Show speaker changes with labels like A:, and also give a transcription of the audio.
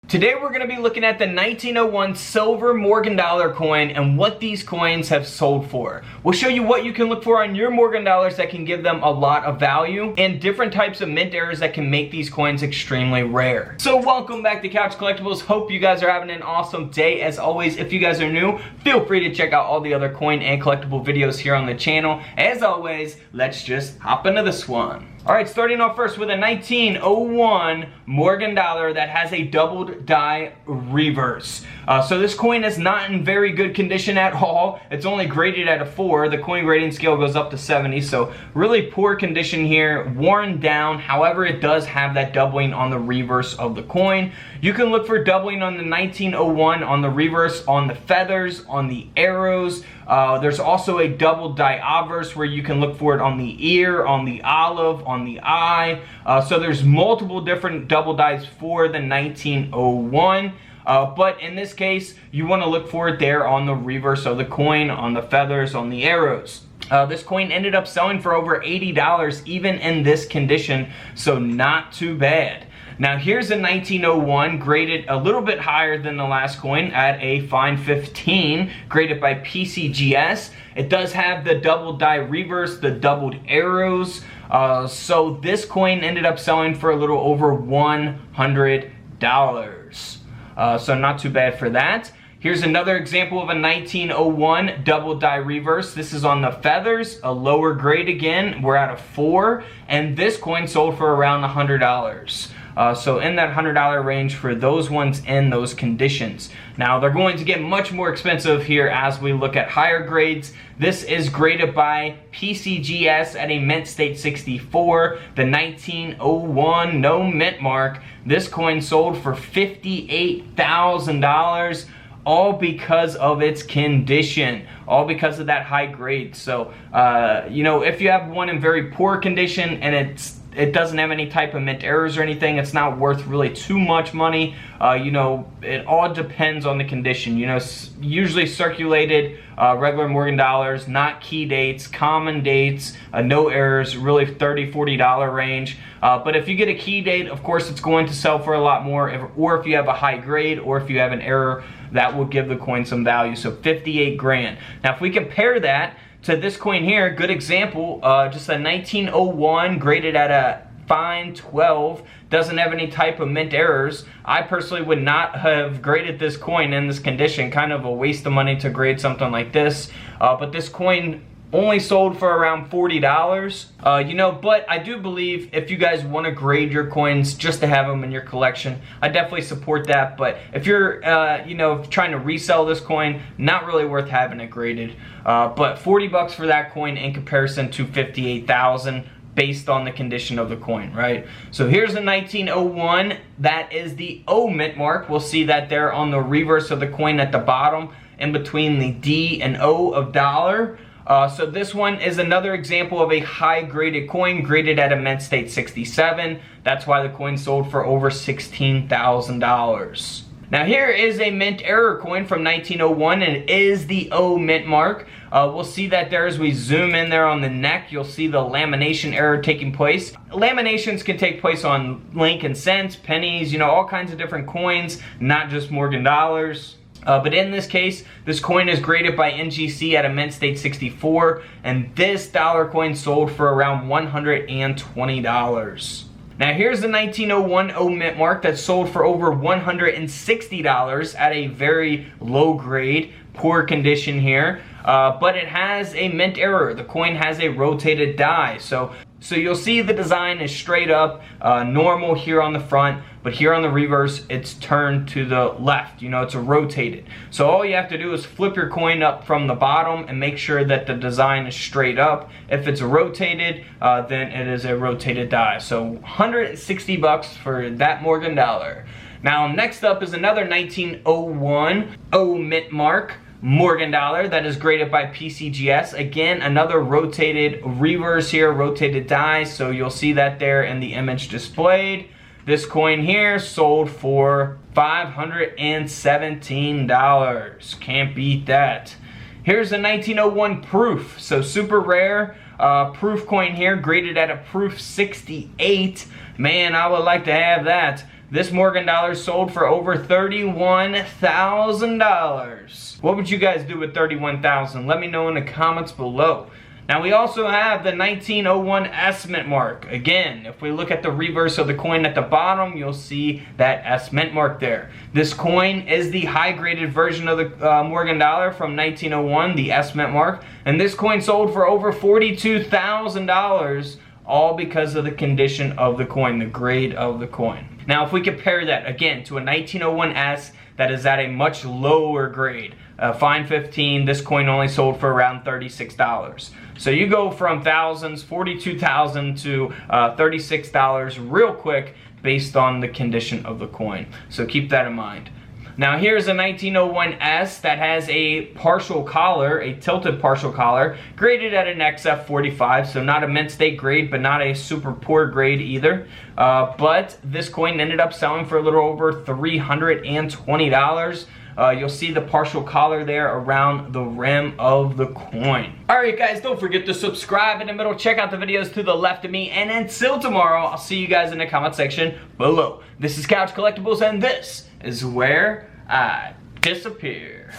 A: Today we're going to be looking at the 1901 silver Morgan dollar coin and what these coins have sold for. We'll show you what you can look for on your Morgan dollars that can give them a lot of value and different types of mint errors that can make these coins extremely rare. So welcome back to Couch Collectibles. Hope you guys are having an awesome day. As always, if you guys are new, feel free to check out all the other coin and collectible videos here on the channel. As always, let's just hop into this one. Alright, starting off first with a 1901 Morgan dollar that has a doubled die reverse. So this coin is not in very good condition at all. It's only graded at a 4. The coin grading scale goes up to 70, so really poor condition here, worn down. However, it does have that doubling on the reverse of the coin. You can look for doubling on the 1901 on the reverse, on the feathers, on the arrows. There's also a double die obverse where you can look for it on the ear, on the olive, on the eye. So there's multiple different double dies for the 1901. But in this case, you want to look for it there on the reverse of the coin, on the feathers, on the arrows. This coin ended up selling for over $80 even in this condition, so not too bad. Now here's a 1901 graded a little bit higher than the last coin at a fine 15, graded by PCGS. It does have the double die reverse, the doubled arrows. So this coin ended up selling for a little over $100. So not too bad for that. Here's another example of a 1901 double die reverse. This is on the feathers, a lower grade again. We're at a 4, and this coin sold for around $100. So in that $100 range for those ones in those conditions. Now they're going to get much more expensive here as we look at higher grades. This is graded by PCGS at a mint state 64. The 1901 no mint mark. This coin sold for $58,000. All because of its condition, all because of that high grade. So, you know, if you have one in very poor condition and it doesn't have any type of mint errors or anything, it's not worth really too much money. You know, it all depends on the condition. You know, usually circulated regular Morgan dollars, not key dates, common dates, no errors, really $30, $40 range. But if you get a key date, of course, it's going to sell for a lot more. Or if you have a high grade, or if you have an error, that will give the coin some value. So 58 grand. Now, if we compare that to this coin here, good example, just a 1901 graded at a fine 12, doesn't have any type of mint errors. I personally would not have graded this coin in this condition. Kind of a waste of money to grade something like this. But this coin only sold for around $40. You know, but I do believe if you guys want to grade your coins just to have them in your collection, I definitely support that. But if you're, you know, trying to resell this coin, not really worth having it graded. But $40 for that coin in comparison to $58,000 based on the condition of the coin, right? So here's the 1901. That is the O mint mark. We'll see that there on the reverse of the coin at the bottom, in between the D and O of dollar. So this one is another example of a high graded coin, graded at a mint state 67. That's why the coin sold for over $16,000. Now here is a mint error coin from 1901, and it is the O mint mark. We'll see that there as we zoom in there on the neck. You'll see the lamination error taking place. Laminations can take place on Lincoln cents, pennies, you know, all kinds of different coins, not just Morgan dollars. But in this case, this coin is graded by NGC at a mint state 64, and this dollar coin sold for around $120. Now here's the 1901 O mint mark that sold for over $160 at a very low grade, poor condition here. But it has a mint error. The coin has a rotated die. So you'll see the design is straight up, normal here on the front, but here on the reverse, it's turned to the left. You know, it's rotated. So all you have to do is flip your coin up from the bottom and make sure that the design is straight up. If it's rotated, then it is a rotated die. So $160 for that Morgan dollar. Now next up is another 1901 O mint mark Morgan dollar that is graded by PCGS. Again, another rotated reverse here, rotated die. So you'll see that there in the image displayed. This coin here sold for $517. Can't beat that. Here's a 1901 proof. So super rare proof coin here, graded at a proof 68. Man, I would like to have that. This Morgan dollar sold for over $31,000. What would you guys do with $31,000? Let me know in the comments below. Now we also have the 1901 S Mint mark. Again, if we look at the reverse of the coin at the bottom, you'll see that S Mint mark there. This coin is the high graded version of the Morgan dollar from 1901, the S Mint mark. And this coin sold for over $42,000, all because of the condition of the coin, the grade of the coin. Now if we compare that again to a 1901 S that is at a much lower grade, fine 15, this coin only sold for around $36. So you go from thousands, 42,000 to $36 real quick based on the condition of the coin. So keep that in mind. Now here's a 1901 S that has a partial collar, a tilted partial collar, graded at an XF45, so not a mint state grade, but not a super poor grade either. But this coin ended up selling for a little over $320. You'll see the partial collar there around the rim of the coin. Alright guys, don't forget to subscribe in the middle, check out the videos to the left of me, and until tomorrow, I'll see you guys in the comment section below. This is Couch Collectibles, and this is where I disappear.